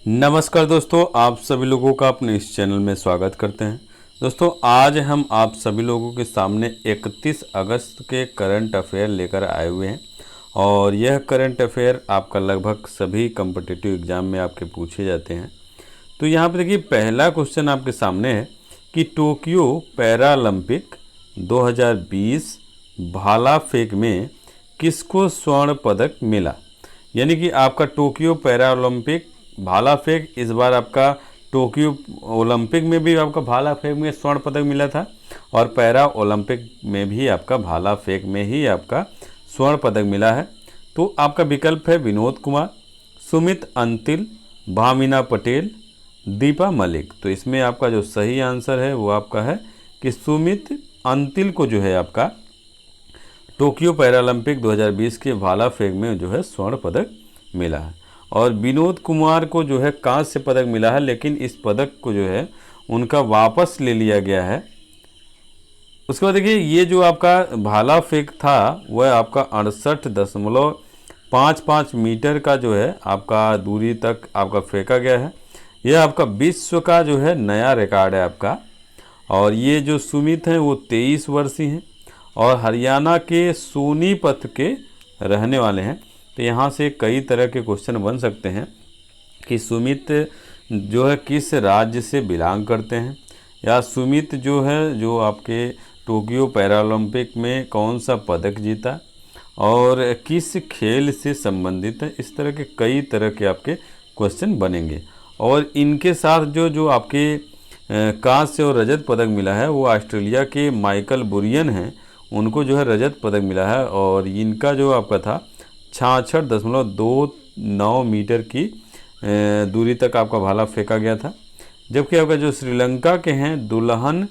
नमस्कार दोस्तों, आप सभी लोगों का अपने इस चैनल में स्वागत करते हैं। दोस्तों, आज हम आप सभी लोगों के सामने 31 अगस्त के करंट अफेयर लेकर आए हुए हैं और यह करंट अफेयर आपका लगभग सभी कॉम्पिटिटिव एग्ज़ाम में आपके पूछे जाते हैं। तो यहाँ पर देखिए, पहला क्वेश्चन आपके सामने है कि टोक्यो पैरालंपिक 2020 भाला फेंक में किसको स्वर्ण पदक मिला। यानी कि आपका टोक्यो पैरालंपिक भाला फेंक, इस बार आपका टोक्यो ओलंपिक में भी आपका भाला फेंक में स्वर्ण पदक मिला था और पैरा ओलंपिक में भी आपका भाला फेंक में ही आपका स्वर्ण पदक मिला है। तो आपका विकल्प है विनोद कुमार, सुमित अंतिल, भामिना पटेल, दीपा मलिक। तो इसमें आपका जो सही आंसर है वो आपका है कि सुमित अंतिल को जो है आपका टोक्यो पैरालंपिक 2020 के भाला फेंक में जो है स्वर्ण पदक मिला है और विनोद कुमार को जो है कांस्य पदक मिला है, लेकिन इस पदक को जो है उनका वापस ले लिया गया है। उसके बाद देखिए, ये जो आपका भाला फेंक था वह आपका 68.55 मीटर का जो है आपका दूरी तक आपका फेंका गया है। यह आपका विश्व का जो है नया रिकॉर्ड है आपका। और ये जो सुमित हैं वो 23 वर्षीय हैं और हरियाणा के सोनीपत के रहने वाले हैं। तो यहाँ से कई तरह के क्वेश्चन बन सकते हैं कि सुमित जो है किस राज्य से बिलोंग करते हैं, या सुमित जो है जो आपके टोक्यो पैरालंपिक में कौन सा पदक जीता और किस खेल से संबंधित है। इस तरह के कई तरह के आपके क्वेश्चन बनेंगे। और इनके साथ जो जो आपके कांस्य और रजत पदक मिला है वो ऑस्ट्रेलिया के माइकल बुरियन हैं, उनको जो है रजत पदक मिला है और इनका जो आपका था 66.29 मीटर की दूरी तक आपका भाला फेंका गया था। जबकि आपका जो श्रीलंका के हैं दुल्हन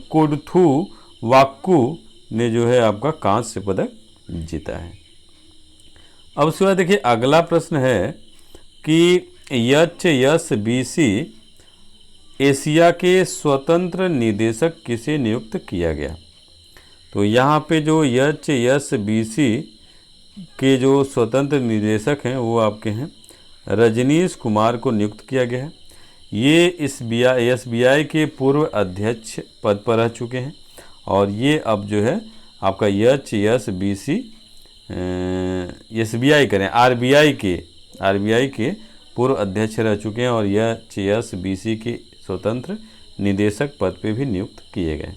कोडथू वाक्कू ने जो है आपका कांस्य पदक जीता है। अब उसके बाद देखिए, अगला प्रश्न है कि HSBC एशिया के स्वतंत्र निदेशक किसे नियुक्त किया गया। तो यहाँ पे जो HSBC के जो स्वतंत्र निदेशक हैं वो आपके हैं रजनीश कुमार को नियुक्त किया गया है। ये SBI के पूर्व अध्यक्ष पद पर रह चुके हैं और ये अब जो है आपका HSBC SBI करें RBI के पूर्व अध्यक्ष रह चुके हैं और HSBC के स्वतंत्र निदेशक पद पे भी नियुक्त किए गए।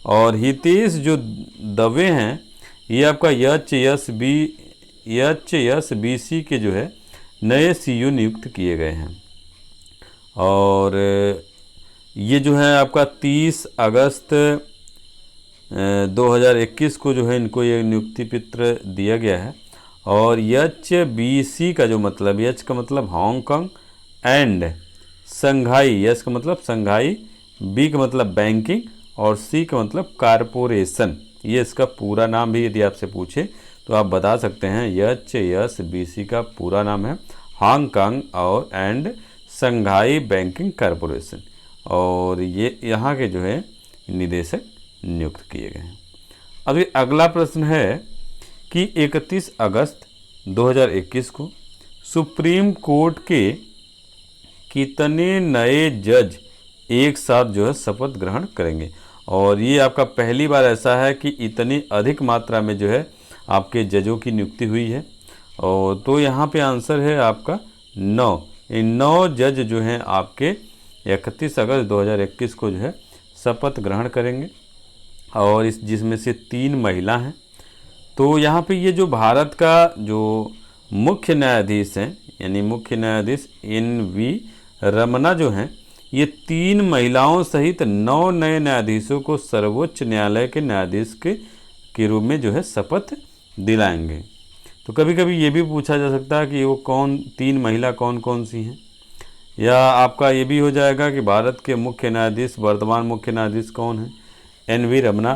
और हितेश जो दवे हैं ये आपका HSBC के जो है नए CEO नियुक्त किए गए हैं। और ये जो है आपका 30 अगस्त 2021 को जो है इनको ये नियुक्ति पत्र दिया गया है। और HBC का जो मतलब, H का मतलब हांगकांग एंड संघाई, S का मतलब संघाई, B का मतलब बैंकिंग और C का मतलब कारपोरेशन। ये इसका पूरा नाम भी यदि आपसे पूछे तो आप बता सकते हैं HSBC का पूरा नाम है हांगकांग और एंड संघाई बैंकिंग कारपोरेशन। और ये यहाँ के जो है निदेशक नियुक्त किए गए हैं। अभी अगला प्रश्न है कि 31 अगस्त 2021 को सुप्रीम कोर्ट के कितने नए जज एक साथ जो है शपथ ग्रहण करेंगे। और ये आपका पहली बार ऐसा है कि इतनी अधिक मात्रा में जो है आपके जजों की नियुक्ति हुई है। और तो यहाँ पे आंसर है आपका 9। इन 9 जज जो हैं आपके 31 अगस्त 2021 को जो है शपथ ग्रहण करेंगे और इस जिसमें से 3 महिला हैं। तो यहाँ पे ये जो भारत का जो मुख्य न्यायाधीश हैं, यानी मुख्य न्यायाधीश NV रमना जो हैं, ये 3 महिलाओं सहित 9 नए न्यायाधीशों को सर्वोच्च न्यायालय के न्यायाधीश के रूप में जो है शपथ दिलाएंगे। तो कभी कभी ये भी पूछा जा सकता है कि वो 3 महिला कौन कौन सी हैं, या आपका ये भी हो जाएगा कि भारत के मुख्य न्यायाधीश, वर्तमान मुख्य न्यायाधीश कौन है, NV रमना।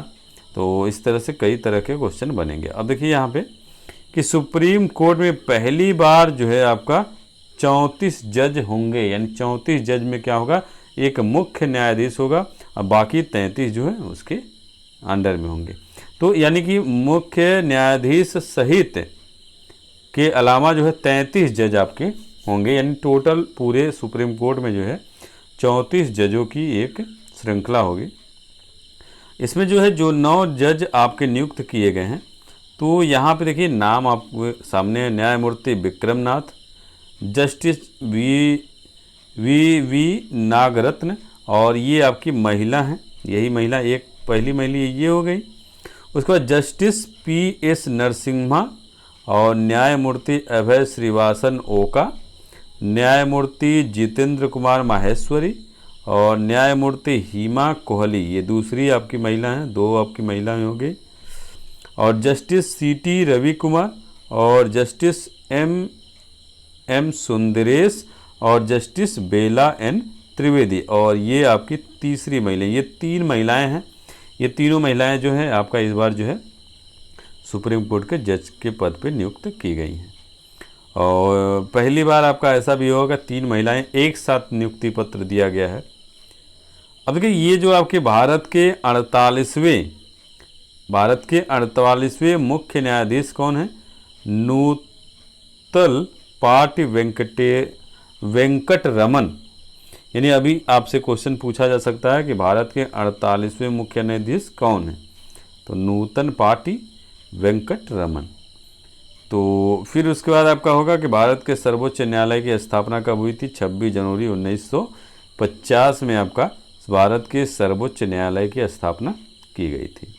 तो इस तरह से कई तरह के क्वेश्चन बनेंगे। अब देखिए यहाँ पे कि सुप्रीम कोर्ट में पहली बार जो है आपका 34 जज होंगे, यानी 34 जज में क्या होगा, एक मुख्य न्यायाधीश होगा और बाकी 33 जो है उसके अंडर में होंगे। तो यानी कि मुख्य न्यायाधीश सहित के अलावा जो है 33 जज आपके होंगे, यानी टोटल पूरे सुप्रीम कोर्ट में जो है 34 जजों की एक श्रृंखला होगी। इसमें जो है जो 9 जज आपके नियुक्त किए गए हैं, तो यहाँ पे देखिए नाम आपके सामने, न्यायमूर्ति विक्रमनाथ, जस्टिस वी नागरत्न, और ये आपकी महिला हैं, यही महिला, एक पहली महिला ये हो गई। उसके बाद जस्टिस PS नरसिम्हा और न्यायमूर्ति अभय श्रीवासन ओका, न्यायमूर्ति जितेंद्र कुमार माहेश्वरी और न्यायमूर्ति हिमा कोहली, ये दूसरी आपकी महिला हैं, 2 आपकी महिलाएं हो गई। और जस्टिस CT रवि कुमार और जस्टिस M सुंदरेश और जस्टिस बेला N त्रिवेदी, और ये आपकी तीसरी महिला, ये 3 महिलाएं हैं। ये तीनों महिलाएं जो हैं आपका इस बार जो है सुप्रीम कोर्ट के जज के पद पे नियुक्त की गई हैं। और पहली बार आपका ऐसा भी होगा 3 महिलाएं एक साथ नियुक्ति पत्र दिया गया है। अब देखिए ये जो आपके भारत के 48वें मुख्य न्यायाधीश कौन है? नूतल पाटी वेंकट रमन। यानी अभी आपसे क्वेश्चन पूछा जा सकता है कि भारत के 48वें मुख्य न्यायाधीश कौन है, तो नूतन पाटी वेंकट रमन। तो फिर उसके बाद आपका होगा कि भारत के सर्वोच्च न्यायालय की स्थापना कब हुई थी? 26 जनवरी 1950 में आपका भारत के सर्वोच्च न्यायालय की स्थापना की गई थी।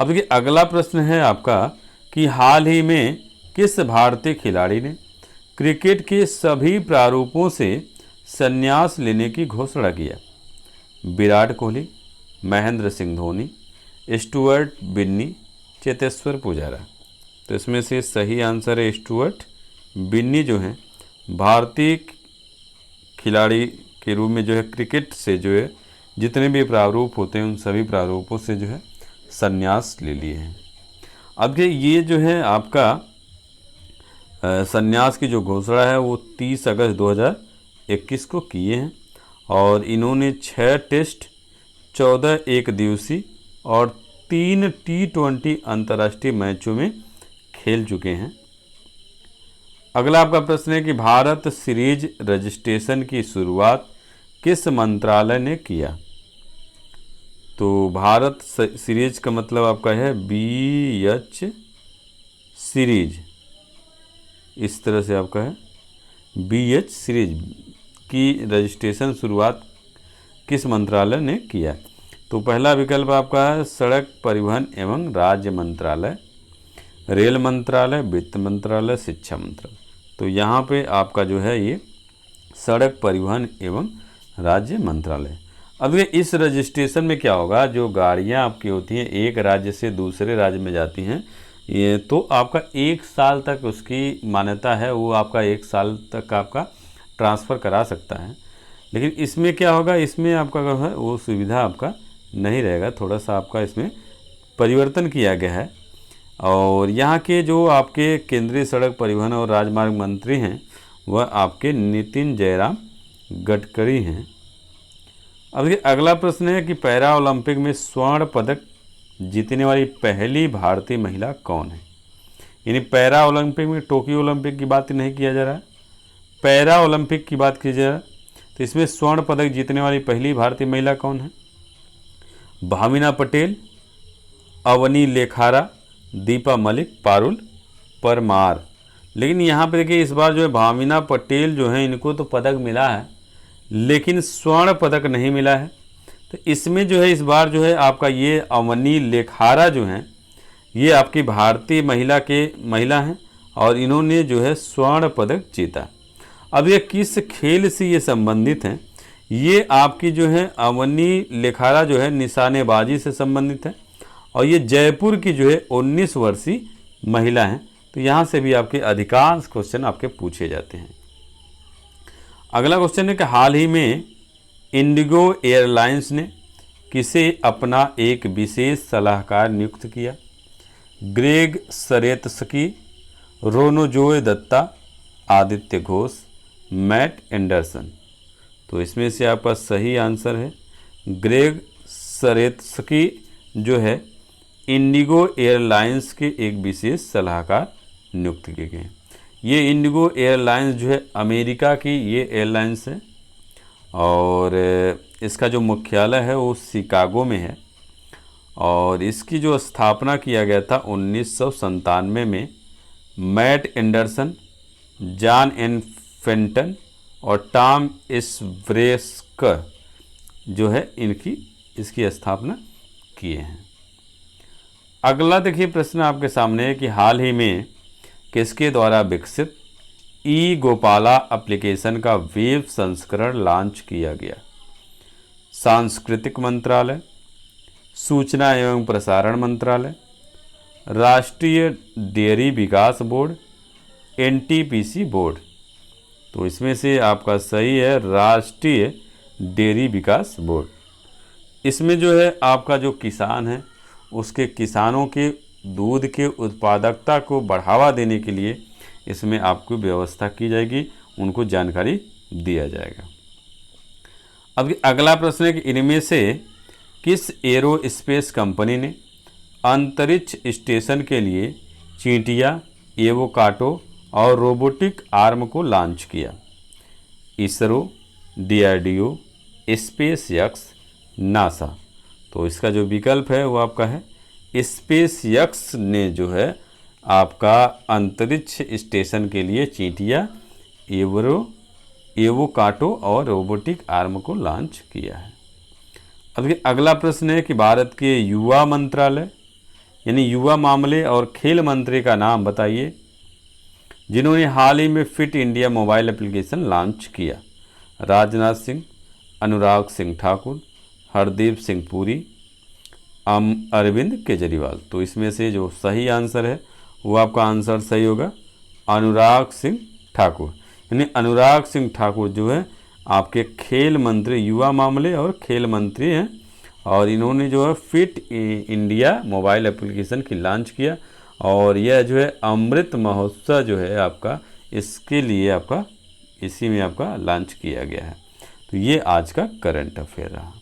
अब देखिए अगला प्रश्न है आपका कि हाल ही में किस भारतीय खिलाड़ी ने क्रिकेट के सभी प्रारूपों से संन्यास लेने की घोषणा किया? विराट कोहली, महेंद्र सिंह धोनी, स्टुअर्ट बिन्नी, चेतेश्वर पुजारा। तो इसमें से सही आंसर है स्टुअर्ट बिन्नी जो है भारतीय खिलाड़ी के रूप में जो है क्रिकेट से जो है जितने भी प्रारूप होते हैं उन सभी प्रारूपों से जो है संन्यास ले लिए हैं। अब ये जो है आपका संन्यास की जो घोषणा है वो 30 अगस्त 2021 को किए हैं, और इन्होंने 6 टेस्ट, 14 एक दिवसीय और 3 T20 अंतर्राष्ट्रीय मैचों में खेल चुके हैं। अगला आपका प्रश्न है कि भारत सीरीज रजिस्ट्रेशन की शुरुआत किस मंत्रालय ने किया? तो भारत सीरीज का मतलब आपका है BH सीरीज, इस तरह से आपका है BH सीरीज की रजिस्ट्रेशन शुरुआत किस मंत्रालय ने किया? तो पहला विकल्प आपका है सड़क परिवहन एवं राज्य मंत्रालय, रेल मंत्रालय, वित्त मंत्रालय, शिक्षा मंत्रालय। तो यहाँ पे आपका जो है ये सड़क परिवहन एवं राज्य मंत्रालय। अब ये इस रजिस्ट्रेशन में क्या होगा, जो गाड़ियाँ आपकी होती हैं एक राज्य से दूसरे राज्य में जाती हैं, ये तो आपका 1 साल तक उसकी मान्यता है, वो आपका 1 साल तक आपका ट्रांसफ़र करा सकता है। लेकिन इसमें क्या होगा, इसमें आपका जो है वो सुविधा आपका नहीं रहेगा, थोड़ा सा आपका इसमें परिवर्तन किया गया है। और यहाँ के जो आपके केंद्रीय सड़क परिवहन और राजमार्ग मंत्री हैं वह आपके नितिन जयराम गडकरी हैं। अब ये अगला प्रश्न है कि पैरा ओलंपिक में स्वर्ण पदक जीतने वाली पहली भारतीय महिला कौन है? यानी पैरा ओलंपिक में टोक्यो ओलंपिक की बात नहीं किया जा रहा है, पैरा ओलंपिक की बात की जा रहा है। तो इसमें स्वर्ण पदक जीतने वाली पहली भारतीय महिला कौन है? भामिना पटेल, अवनी लेखारा, दीपा मलिक, पारुल परमार। लेकिन यहाँ पे देखिए इस बार जो है भामिना पटेल जो है इनको तो पदक मिला है लेकिन स्वर्ण पदक नहीं मिला है। तो इसमें जो है इस बार जो है आपका ये अवनी लेखारा जो हैं ये आपकी भारतीय महिला हैं और इन्होंने जो है स्वर्ण पदक जीता। अब ये किस खेल से ये संबंधित हैं? ये आपकी जो है अवनी लेखारा जो है निशानेबाजी से संबंधित है और ये जयपुर की जो है 19 वर्षीय महिला हैं। तो यहाँ से भी आपके अधिकांश क्वेश्चन आपके पूछे जाते हैं। अगला क्वेश्चन है कि हाल ही में इंडिगो एयरलाइंस ने किसे अपना एक विशेष सलाहकार नियुक्त किया? Greg Saretsky, Ronojoy Dutta, Aditya Ghosh, Matt Anderson. तो इसमें से आपका सही आंसर है ग्रेग सरेत्स्की जो है इंडिगो एयरलाइंस के एक विशेष सलाहकार नियुक्त किए गए हैं। ये इंडिगो एयरलाइंस जो है अमेरिका की ये एयरलाइंस है और इसका जो मुख्यालय है वो शिकागो में है और इसकी जो स्थापना किया गया था 1997 में Matt Anderson, John N Fenton और टॉम इस्ब्रेस्कर जो है इसकी स्थापना किए हैं। अगला देखिए प्रश्न आपके सामने है कि हाल ही में किसके द्वारा विकसित ई गोपाला एप्लीकेशन का वेब संस्करण लॉन्च किया गया? सांस्कृतिक मंत्रालय, सूचना एवं प्रसारण मंत्रालय, राष्ट्रीय डेयरी विकास बोर्ड, एनटीपीसी बोर्ड। तो इसमें से आपका सही है राष्ट्रीय डेयरी विकास बोर्ड। इसमें जो है आपका जो किसान है उसके किसानों के दूध के उत्पादकता को बढ़ावा देने के लिए इसमें आपको व्यवस्था की जाएगी, उनको जानकारी दिया जाएगा। अब अगला प्रश्न है कि इनमें से किस एरोस्पेस कंपनी ने अंतरिक्ष स्टेशन के लिए चींटियां, एवोकाटो और रोबोटिक आर्म को लॉन्च किया? ISRO, DRDO, space x, NASA. तो इसका जो विकल्प है वो आपका है स्पेस एक्स ने जो है आपका अंतरिक्ष स्टेशन के लिए चींटियां, एवोकाटो और रोबोटिक आर्म को लॉन्च किया है। अब अगला प्रश्न है कि भारत के युवा मंत्रालय यानी युवा मामले और खेल मंत्री का नाम बताइए जिन्होंने हाल ही में fit India mobile application launch किया? राजनाथ सिंह, अनुराग सिंह ठाकुर, हरदीप सिंह पुरी, अरविंद केजरीवाल। तो इसमें से जो सही आंसर है वो आपका आंसर सही होगा अनुराग सिंह ठाकुर। यानी अनुराग सिंह ठाकुर जो है आपके खेल मंत्री, युवा मामले और खेल मंत्री हैं और इन्होंने जो है फिट इंडिया मोबाइल एप्लीकेशन की लॉन्च किया और यह जो है अमृत महोत्सव जो है आपका इसके लिए आपका इसी में आपका लॉन्च किया गया है। तो ये आज का करंट अफेयर रहा।